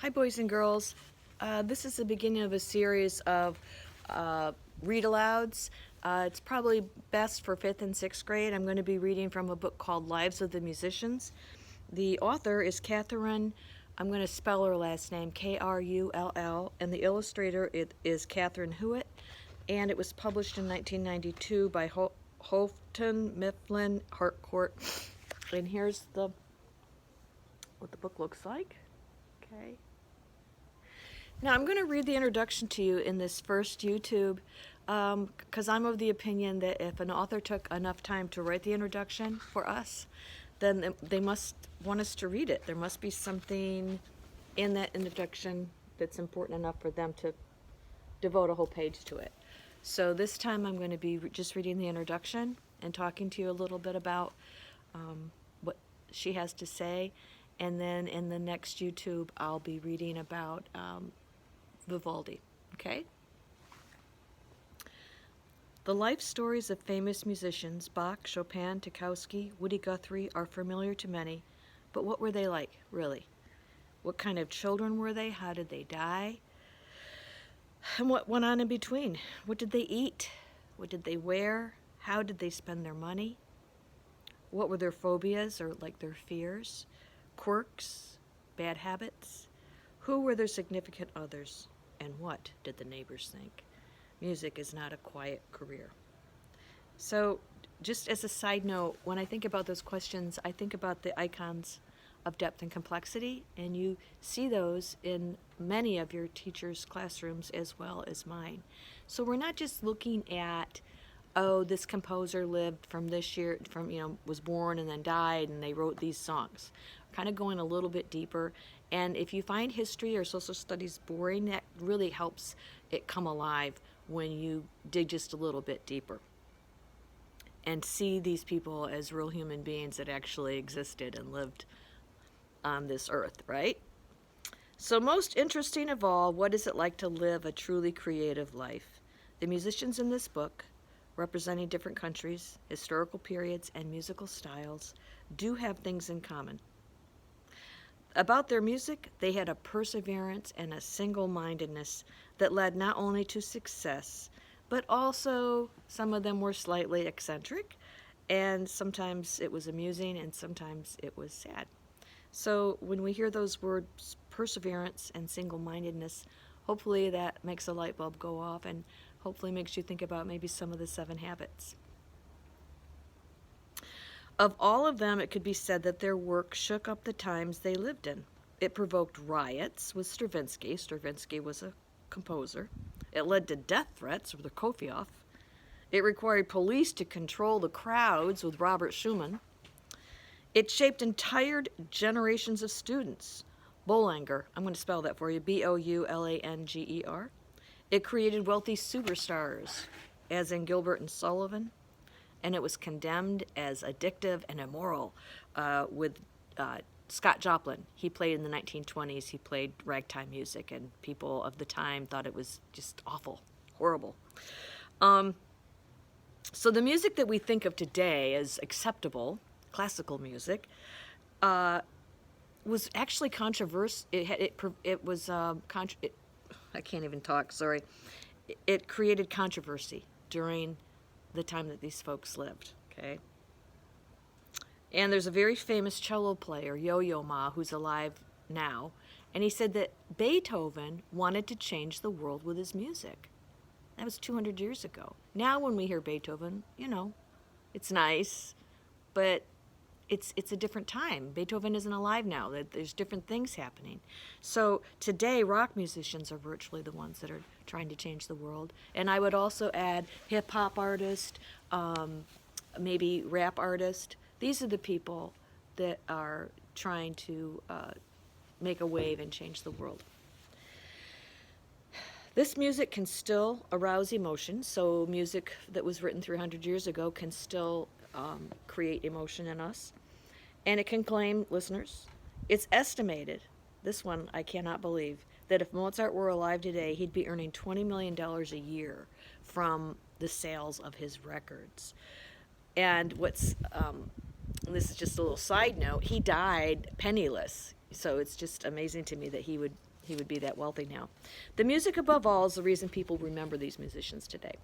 Hi, boys and girls. This is the beginning of a series of read-alouds. It's probably best for 5th and 6th grade. I'm going to be reading from a book called Lives of the Musicians. The author is Catherine, I'm going to spell her last name, Krull, and the illustrator is Catherine Hewitt, and it was published in 1992 by Houghton Mifflin Harcourt. And here's what the book looks like. Okay. Now, I'm going to read the introduction to you in this first YouTube because I'm of the opinion that if an author took enough time to write the introduction for us, then they must want us to read it. There must be something in that introduction that's important enough for them to devote a whole page to it. So this time I'm going to be just reading the introduction and talking to you a little bit about what she has to say. And then in the next YouTube, I'll be reading about Vivaldi, okay? The life stories of famous musicians, Bach, Chopin, Tchaikovsky, Woody Guthrie, are familiar to many, but what were they like, really? What kind of children were they? How did they die? And what went on in between? What did they eat? What did they wear? How did they spend their money? What were their phobias or like their fears? Quirks? Bad habits? Who were their significant others? And what did the neighbors think? Music is not a quiet career. So, just as a side note, when I think about those questions, I think about the icons of depth and complexity, and you see those in many of your teachers' classrooms as well as mine. So we're not just looking at, oh, this composer lived from this year, was born and then died, and they wrote these songs. Kind of going a little bit deeper. And if you find history or social studies boring, that really helps it come alive when you dig just a little bit deeper and see these people as real human beings that actually existed and lived on this earth, right? So most interesting of all, what is it like to live a truly creative life? The musicians in this book, representing different countries, historical periods, and musical styles, do have things in common. About their music, they had a perseverance and a single-mindedness that led not only to success, but also some of them were slightly eccentric, and sometimes it was amusing and sometimes it was sad. So when we hear those words, perseverance and single-mindedness, hopefully that makes a light bulb go off and hopefully makes you think about maybe some of the 7 habits. Of all of them, it could be said that their work shook up the times they lived in. It provoked riots with Stravinsky. Stravinsky was a composer. It led to death threats with Prokofiev. It required police to control the crowds with Robert Schumann. It shaped entire generations of students. Boulanger, I'm going to spell that for you, Boulanger. It created wealthy superstars, as in Gilbert and Sullivan, and it was condemned as addictive and immoral with Scott Joplin. He played in the 1920s, he played ragtime music, and people of the time thought it was just awful, horrible. So the music that we think of today as acceptable, classical music, was actually controversial. I can't even talk, sorry. It created controversy during the time that these folks lived, okay? And there's a very famous cello player, Yo-Yo Ma, who's alive now, and he said that Beethoven wanted to change the world with his music. That was 200 years ago. Now when we hear Beethoven, it's nice, but it's a different time. Beethoven isn't alive now. There's different things happening. So today, rock musicians are virtually the ones that are trying to change the world. And I would also add hip-hop artists, maybe rap artists. These are the people that are trying to make a wave and change the world. This music can still arouse emotion, so music that was written 300 years ago can still create emotion in us. And it can claim, listeners, it's estimated, this one I cannot believe, that if Mozart were alive today, he'd be earning $20 million a year from the sales of his records. And this is just a little side note, he died penniless. So it's just amazing to me that he would be that wealthy now. The music above all is the reason people remember these musicians today.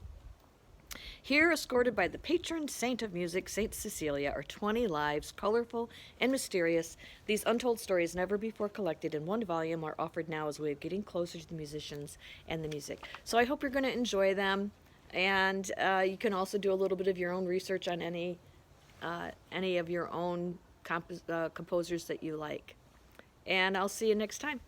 Here, escorted by the patron saint of music, Saint Cecilia, are 20 lives, colorful and mysterious. These untold stories, never before collected in one volume, are offered now as a way of getting closer to the musicians and the music. So I hope you're going to enjoy them, and you can also do a little bit of your own research on any of your own composers that you like. And I'll see you next time.